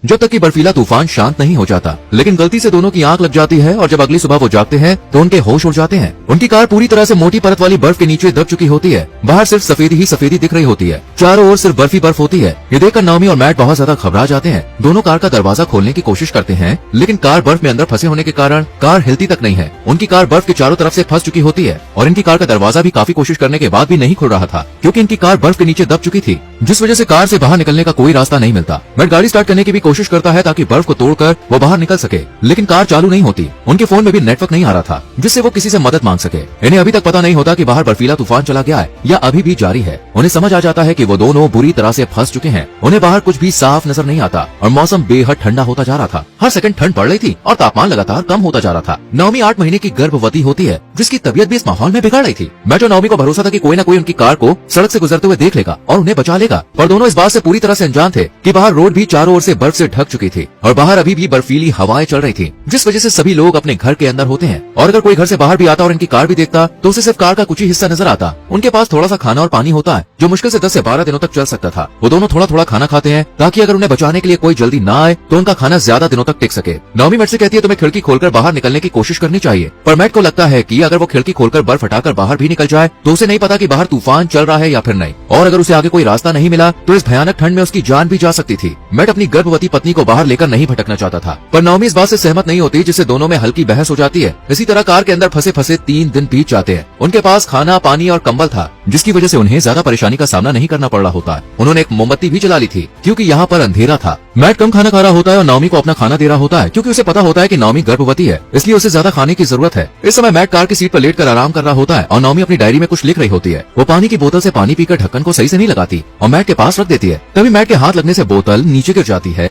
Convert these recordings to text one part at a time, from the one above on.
जब तक कि बर्फीला तूफान शांत नहीं हो जाता। लेकिन गलती से दोनों की आंख लग जाती है और जब अगली सुबह वो जागते हैं तो उनके होश उड़ जाते हैं। उनकी कार पूरी तरह से मोटी परत वाली बर्फ के नीचे दब चुकी होती है। बाहर सिर्फ सफेदी ही सफेदी दिख रही होती है, चारों ओर सिर्फ बर्फ ही बर्फ होती है। ये देखकर नाओमी और मैट बहुत ज्यादा घबरा जाते हैं। दोनों कार का दरवाजा खोलने की कोशिश करते हैं, लेकिन कार बर्फ में अंदर फंसे होने के कारण कार हिलती तक नहीं है। उनकी कार बर्फ के चारों तरफ से फंस चुकी होती है और इनकी कार का दरवाजा भी काफी कोशिश करने के बाद भी नहीं खुल रहा था, क्योंकि इनकी कार बर्फ के नीचे दब चुकी थी, जिस वजह से कार से बाहर निकलने का कोई रास्ता नहीं मिलता। मैट गाड़ी स्टार्ट करने की भी कोशिश करता है ताकि बर्फ को तोड़कर वो बाहर निकल सके, लेकिन कार चालू नहीं होती। उनके फोन में भी नेटवर्क नहीं आ रहा था जिससे वो किसी से मदद मांग सके। इन्हें अभी तक पता नहीं होता कि बाहर बर्फीला तूफान चला गया है या अभी भी जारी है। उन्हें समझ आ जाता है कि वो दोनों बुरी तरह से फंस चुके हैं। उन्हें बाहर कुछ भी साफ नजर नहीं आता और मौसम बेहद ठंडा होता जा रहा था। हर सेकंड ठंड बढ़ रही थी और तापमान लगातार कम होता जा रहा था। नाओमी 8 महीने की गर्भवती होती है, जिसकी तबीयत भी इस माहौल में बिगड़ रही थी। मैट और नाओमी को भरोसा था कि कोई न कोई उनकी कार को सड़क से गुजरते हुए देख लेगा और उन्हें बचा लेगा, पर दोनों इस बात से पूरी तरह से अनजान थे कि बाहर रोड भी चारों ओर से बर्फ से ढक चुकी थी और बाहर अभी भी बर्फीली हवाएं चल रही थी, जिस वजह से सभी लोग अपने घर के अंदर होते हैं। और अगर कोई घर से बाहर भी आता और इनकी कार भी देखता तो उसे सिर्फ कार का कुछ ही हिस्सा नजर आता। उनके पास थोड़ा सा खाना और पानी होता है जो मुश्किल से 10 से 12 दिनों तक चल सकता था। वो दोनों थोड़ा थोड़ा खाना खाते हैं ताकि अगर उन्हें बचाने के लिए कोई जल्दी ना आए तो उनका खाना ज्यादा दिनों तक टिक सके। नाओमी मैट से कहती है तुम्हें खिड़की खोलकर बाहर निकलने की कोशिश करनी चाहिए, पर मैट को लगता है कि अगर वो खिड़की खोलकर बर्फ हटाकर बाहर भी निकल जाए तो उसे नहीं पता कि बाहर तूफान चल रहा है या फिर नहीं, और अगर उसे आगे कोई रास्ता नहीं मिला तो इस भयानक ठंड में उसकी जान भी जा सकती थी। मैट अपनी गर्भवती पत्नी को बाहर लेकर नहीं भटकना चाहता था, पर नाओमी इस बात से सहमत नहीं होती, जिससे दोनों में हल्की बहस हो जाती है। इसी तरह कार के अंदर फंसे फंसे 3 दिन बीत जाते हैं। उनके पास खाना, पानी और कंबल था, जिसकी वजह से उन्हें ज्यादा परेशानी का सामना नहीं करना पड़ रहा होता है। उन्होंने एक मोमबत्ती भी जला ली थी क्योंकि यहाँ पर अंधेरा था। मैट कम खाना खा रहा होता है और नाओमी को अपना खाना दे रहा होता है, क्योंकि उसे पता होता है कि नाओमी गर्भवती है, इसलिए उसे ज्यादा खाने की जरूरत है। इस समय मैट कार की सीट पर लेटकर आराम कर रहा होता है और नाओमी अपनी डायरी में कुछ लिख रही होती है। वो पानी की बोतल से पानी पीकर ढक्कन को सही से नहीं लगाती और मैट के पास रख देती है। तभी मैट के हाथ लगने से बोतल नीचे गिर जाती है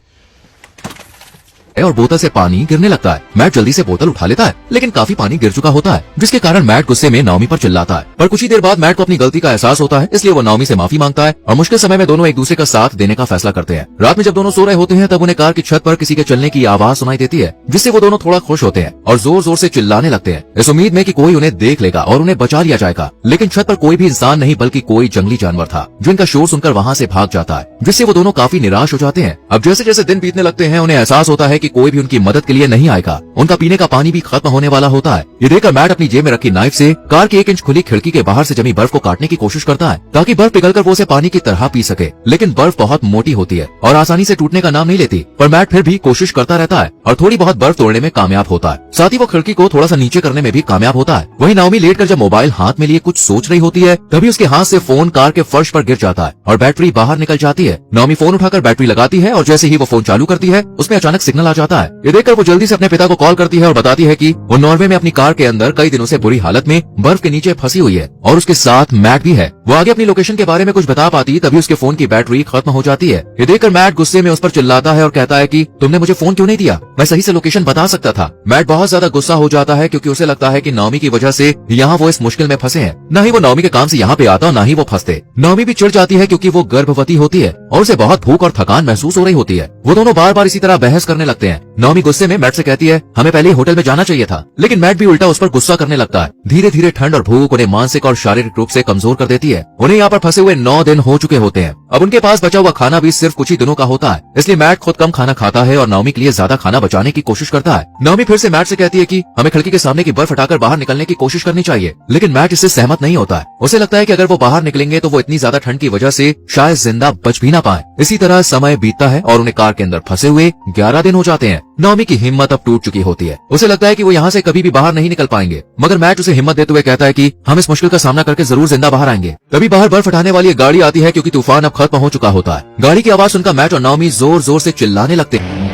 और बोतल से पानी गिरने लगता है। मैट जल्दी से बोतल उठा लेता है, लेकिन काफी पानी गिर चुका होता है, जिसके कारण मैट गुस्से में नाओमी पर चिल्लाता है। पर कुछ ही देर बाद मैट को अपनी गलती का एहसास होता है, इसलिए वो नाओमी से माफी मांगता है और मुश्किल समय में दोनों एक दूसरे का साथ देने का फैसला करते हैं। रात में जब दोनों सो रहे होते हैं तब उन्हें कार की छत पर किसी के चलने की आवाज सुनाई देती है, जिससे वो दोनों थोड़ा खुश होते हैं और जोर जोर से चिल्लाने लगते हैं, इस उम्मीद में कि कोई उन्हें देख लेगा और उन्हें बचा लिया जाएगा। लेकिन छत पर कोई भी इंसान नहीं बल्कि कोई जंगली जानवर था जो इनका शोर सुनकर वहाँ से भाग जाता है, जिससे वो दोनों काफी निराश हो जाते हैं। अब जैसे जैसे दिन बीतने लगते हैं उन्हें एहसास होता है कि कोई भी उनकी मदद के लिए नहीं आएगा। उनका पीने का पानी भी खत्म होने वाला होता है। ये देखकर मैट अपनी जेब में रखी नाइफ से कार की 1 इंच खुली खिड़की के बाहर से जमी बर्फ को काटने की कोशिश करता है ताकि बर्फ पिघलकर वो उसे पानी की तरह पी सके, लेकिन बर्फ बहुत मोटी होती है और आसानी से टूटने का नाम नहीं लेती। पर मैट फिर भी कोशिश करता रहता है और थोड़ी बहुत बर्फ तोड़ने में कामयाब होता है। साथ ही वो खिड़की को थोड़ा सा नीचे करने में भी कामयाब होता है। वहीं नाओमी लेटकर जब मोबाइल हाथ में लिए कुछ सोच रही होती है तभी उसके हाथ से फोन कार के फर्श पर गिर जाता है और बैटरी बाहर निकल जाती है। नाओमी फोन उठाकर बैटरी लगाती है और जैसे ही वो फोन चालू करती है उसमें अचानक सिग्नल आ जाता है। ये देखकर वो जल्दी से अपने पिता को कॉल करती है और बताती है कि वो नॉर्वे में अपनी कार के अंदर कई दिनों से बुरी हालत में बर्फ के नीचे फंसी हुई है और उसके साथ मैट भी है। वो आगे अपनी लोकेशन के बारे में कुछ बता पाती तभी उसके फोन की बैटरी खत्म हो जाती है। ये देखकर मैट गुस्से में उस पर चिल्लाता है और कहता है कि तुमने मुझे फोन क्यों नहीं दिया, मैं सही से लोकेशन बता सकता था। मैट बहुत ज्यादा गुस्सा हो जाता है क्योंकि उसे लगता है कि नाओमी की वजह से यहाँ वो इस मुश्किल में फंसे हैं। न ही वो नाओमी के काम से यहाँ पे आता और न ही वो फंसते। नाओमी भी चिढ़ जाती है क्योंकि वो गर्भवती होती है और उसे बहुत भूख और थकान महसूस हो रही होती है। वो दोनों बार बार इसी तरह बहस करने लगते हैं। नाओमी गुस्से में मैट से कहती है हमें पहले होटल में जाना चाहिए था, लेकिन मैट भी उल्टा उस पर गुस्सा करने लगता है। धीरे धीरे ठंड और भूख उन्हें मानसिक और शारीरिक रूप से कमजोर कर देती है। उन्हें यहाँ पर फंसे हुए 9 दिन हो चुके होते हैं। अब उनके पास बचा हुआ खाना भी सिर्फ कुछ ही दिनों का होता है, इसलिए मैट खुद कम खाना खाता है और नाओमी के लिए ज्यादा खाना बचाने की कोशिश करता है। नाओमी फिर से मैट से कहती है कि हमें खिड़की के सामने की बर्फ हटाकर बाहर निकलने की कोशिश करनी चाहिए, लेकिन मैट इससे सहमत नहीं होता है। उसे लगता है कि अगर वो बाहर निकलेंगे तो वो इतनी ज्यादा ठंड की वजह से शायद जिंदा बच भी ना पाए। इसी तरह समय बीतता है और उन्हें कार के अंदर फंसे हुए 11 दिन हो जाते हैं। नाओमी की हिम्मत अब टूट चुकी होती है। उसे लगता है कि वो यहाँ से कभी भी बाहर नहीं निकल पाएंगे, मगर मैट उसे हिम्मत देते हुए कहता है कि हम इस मुश्किल का सामना करके जरूर जिंदा बाहर आएंगे। तभी बाहर बर्फ हटाने वाली एक गाड़ी आती है क्योंकि तूफान अब खत्म हो चुका होता है। गाड़ी की आवाज सुनकर मैट और नाओमी जोर जोर से चिल्लाने लगते हैं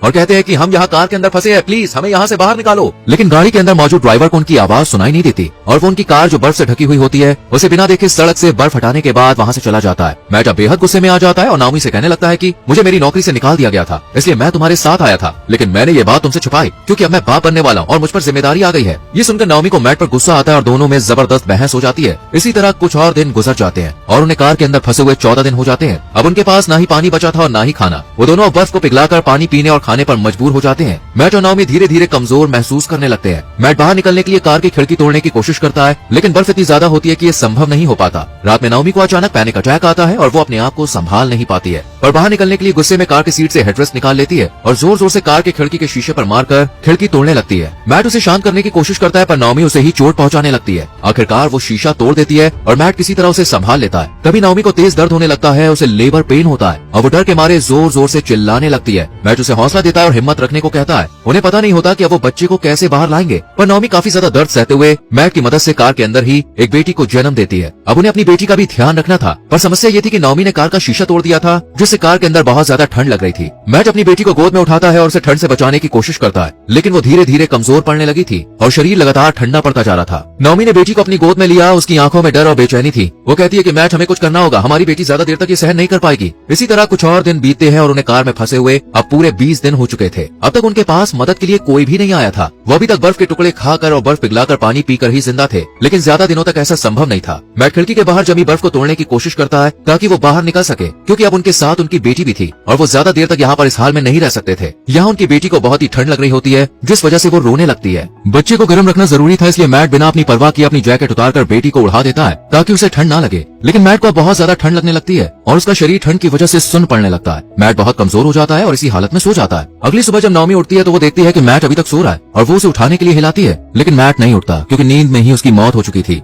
और कहते हैं कि हम यहाँ कार के अंदर फंसे हैं, प्लीज हमें यहाँ से बाहर निकालो। लेकिन गाड़ी के अंदर मौजूद ड्राइवर को उनकी आवाज सुनाई नहीं देती और वो उनकी कार जो बर्फ से ढकी हुई होती है उसे बिना देखे सड़क से बर्फ हटाने के बाद वहाँ से चला जाता है। मैट अब बेहद गुस्से में आ जाता है और नाओमी से कहने लगता है कि मुझे मेरी नौकरी से निकाल दिया गया था, इसलिए मैं तुम्हारे साथ आया था, लेकिन मैंने ये बात तुमसे छुपाई क्योंकि अब मैं बाप बनने वाला हूँ और मुझ पर जिम्मेदारी आ गई है। ये सुनकर नाओमी को मैट पर गुस्सा आता है और दोनों में जबरदस्त बहस हो जाती है। इसी तरह कुछ और दिन गुजर जाते हैं और उन्हें कार के अंदर फंसे हुए 14 दिन हो जाते हैं। अब उनके पास ना ही पानी बचा था और ना ही खाना। वो दोनों बर्फ को पिघलाकर पानी पीने और खाने पर मजबूर हो जाते हैं। मैट और नाओमी धीरे धीरे कमजोर महसूस करने लगते हैं। मैट बाहर निकलने के लिए कार की खिड़की तोड़ने की कोशिश करता है, लेकिन बर्फ इतनी ज्यादा होती है कि ये संभव नहीं हो पाता। रात में नाओमी को अचानक पैनिक अटैक आता है और वो अपने आप को संभाल नहीं पाती है और बाहर निकलने के लिए गुस्से में कार की सीट से हेडरेस्ट निकाल लेती है और जोर जोर से कार के खिड़की के शीशे पर मारकर खिड़की तोड़ने लगती है। मैट उसे शांत करने की कोशिश करता है, पर नाओमी उसे ही चोट पहुंचाने लगती है। आखिरकार वो शीशा तोड़ देती है और मैट किसी तरह उसे संभाल लेता है। तभी नाओमी को तेज दर्द होने लगता है, उसे लेबर पेन होता है और वो डर के मारे जोर जोर से चिल्लाने लगती है। मैट उसे हौसला देता है और हिम्मत रखने को कहता है। उन्हें पता नहीं होता कि अब वो बच्चे को कैसे बाहर लाएंगे, पर नाओमी काफी ज्यादा दर्द सहते हुए मैट की मदद से कार के अंदर ही एक बेटी को जन्म देती है। अब उन्हें अपनी बेटी का भी ध्यान रखना था, पर समस्या ये थी कि नाओमी ने कार का शीशा तोड़ दिया था, जिससे कार के अंदर बहुत ज्यादा ठंड लग रही थी। मैट अपनी बेटी को गोद में उठाता है और उसे ठंड से बचाने की कोशिश करता है, लेकिन वो धीरे धीरे कमजोर पड़ने लगी थी और शरीर लगातार ठंडा पड़ता जा रहा था। नाओमी ने बेटी को अपनी गोद में लिया, उसकी आंखों में डर और बेचैनी थी। वो कहती है कि मैट, हमें कुछ करना होगा, हमारी बेटी ज्यादा देर तक ये सहन नहीं कर पाएगी। इसी तरह कुछ और दिन बीतते हैं और उन्हें कार में फंसे हुए अब पूरे 20 दिन हो चुके थे। अब तक उनके पास मदद के लिए कोई भी नहीं आया था। वो अभी तक बर्फ के टुकड़े खाकर और बर्फ पिघलाकर पानी पीकर ही जिंदा थे, लेकिन ज्यादा दिनों तक ऐसा संभव नहीं था। मैट खिड़की के बाहर जमी बर्फ को तोड़ने की कोशिश करता है ताकि वो बाहर निकल सके, क्योंकि अब उनके साथ उनकी बेटी भी थी और वो ज्यादा देर तक यहाँ पर इस हाल में नहीं रह सकते थे। यहाँ उनकी बेटी को बहुत ही ठंड लग रही होती है, जिस वजह से वो रोने लगती है। बच्चे को गर्म रखना जरूरी था, इसलिए मैट बिना अपनी परवाह किए अपनी जैकेट उतारकर बेटी को उड़ा देता है ताकि उसे ठंड ना लगे। लेकिन मैट को बहुत ज्यादा ठंड लगने लगती है और उसका शरीर ठंड की वजह से सुन्न पड़ने लगता है। मैट बहुत कमजोर हो जाता है और इसी हालत में सो जाता है। अगली सुबह जब नाओमी उठती है तो वो देखती है कि मैट अभी तक सो रहा है और वो उसे उठाने के लिए हिलाती है, लेकिन मैट नहीं उठता क्योंकि नींद में ही उसकी मौत हो चुकी थी।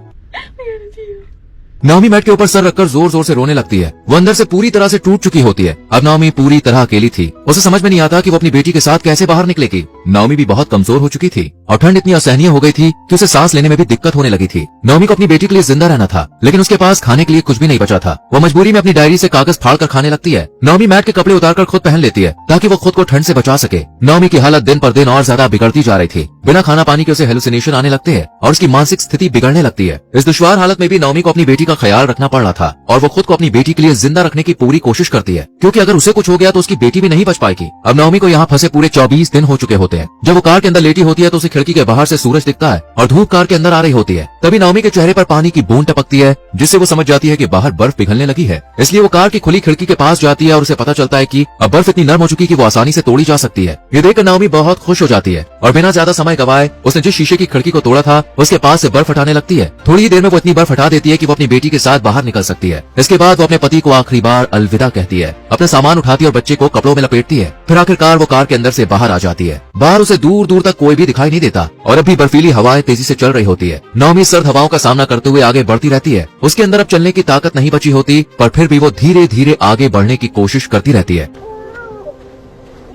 नाओमी मैट के ऊपर सर रखकर जोर जोर से रोने लगती है। वो अंदर से पूरी तरह से टूट चुकी होती है। अब नाओमी पूरी तरह अकेली थी। उसे समझ में नहीं आता कि वो अपनी बेटी के साथ कैसे बाहर निकलेगी। नाओमी भी बहुत कमजोर हो चुकी थी और ठंड इतनी असहनीय हो गई थी कि उसे सांस लेने में भी दिक्कत होने लगी थी। नाओमी को अपनी बेटी के लिए जिंदा रहना था, लेकिन उसके पास खाने के लिए कुछ भी नहीं बचा था। वो मजबूरी में अपनी डायरी से कागज फाड़ कर खाने लगती है। नाओमी मैट के कपड़े उतारकर खुद पहन लेती है ताकि वो खुद को ठंड से बचा सके। नाओमी की हालत दिन पर दिन और ज्यादा बिगड़ती जा रही थी। बिना खाना पानी के उसे हेलुसिनेशन आने लगते हैं और उसकी मानसिक स्थिति बिगड़ने लगती है। इस दुश्वार हालत में भी नाओमी को अपनी बेटी का ख्याल रखना पड़ रहा था और वो खुद को अपनी बेटी के लिए जिंदा रखने की पूरी कोशिश करती है, क्योंकि अगर उसे कुछ हो गया तो उसकी बेटी भी नहीं बच पाएगी। अब नाओमी को यहाँ फंसे पूरे 24 दिन हो चुके होते हैं। जब वो कार के अंदर लेटी होती है तो उसे खिड़की के बाहर से सूरज दिखता है और धूप कार के अंदर आ रही होती है। तभी नाओमी के चेहरे पर पानी की बूंद टपकती है, जिससे वो समझ जाती है कि बाहर बर्फ पिघलने लगी है। इसलिए वो कार की खुली खिड़की के पास जाती है और उसे पता चलता है कि अब बर्फ इतनी नरम हो चुकी कि वो आसानी से तोड़ी जा सकती है। ये देखकर नाओमी बहुत खुश हो जाती है और बिना ज्यादा समय गवाए उसने जिस शीशे की खिड़की को तोड़ा था उसके पास से बर्फ हटाने लगती है। थोड़ी ही देर में वो इतनी बर्फ हटा देती है कि वो अपनी बेटी के साथ बाहर निकल सकती है। इसके बाद वो अपने पति को आखिरी बार अलविदा कहती है, अपना सामान उठाती है और बच्चे को कपड़ों में लपेटती है। फिर आखिरकार वो कार के अंदर से बाहर आ जाती है। बाहर उसे दूर दूर तक कोई भी दिखाई नहीं देता और अभी बर्फीली हवाएं तेजी से चल रही होती है। नाओमी सर्द हवाओं का सामना करते हुए आगे बढ़ती रहती है। उसके अंदर अब चलने की ताकत नहीं बची होती, पर फिर भी वो धीरे धीरे आगे बढ़ने की कोशिश करती रहती है।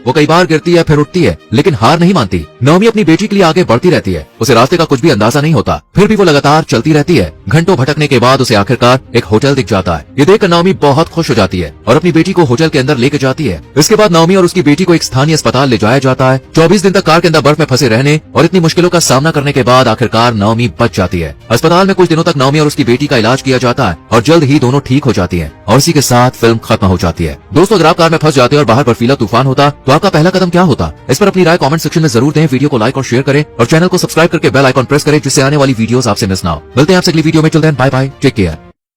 वो कई बार गिरती है, फिर उठती है, लेकिन हार नहीं मानती। नाओमी अपनी बेटी के लिए आगे बढ़ती रहती है। उसे रास्ते का कुछ भी अंदाजा नहीं होता, फिर भी वो लगातार चलती रहती है। घंटों भटकने के बाद उसे आखिरकार एक होटल दिख जाता है। ये देखकर नाओमी बहुत खुश हो जाती है और अपनी बेटी को होटल के अंदर लेकर जाती है। इसके बाद नाओमी और उसकी बेटी को एक स्थानीय अस्पताल ले जाया जाता है। 24 दिन तक कार के अंदर बर्फ में फंसे रहने और इतनी मुश्किलों का सामना करने के बाद आखिरकार नाओमी बच जाती है। अस्पताल में कुछ दिनों तक नाओमी और उसकी बेटी का इलाज किया जाता है और जल्द ही दोनों ठीक हो जाती है और इसी के साथ फिल्म खत्म हो जाती है। दोस्तों, अगर आप कार में फंस जाते और बाहर बर्फीला तूफान होता तो आपका पहला कदम क्या होता? इस पर अपनी राय कमेंट सेक्शन में जरूर दें। वीडियो को लाइक और शेयर करें और चैनल को सब्सक्राइब करके बेल आइकॉन प्रेस करें, जिससे आने वाली वीडियोस आपसे मिस ना हो। मिलते हैं आपसे अगली वीडियो में। Till then bye bye, take care.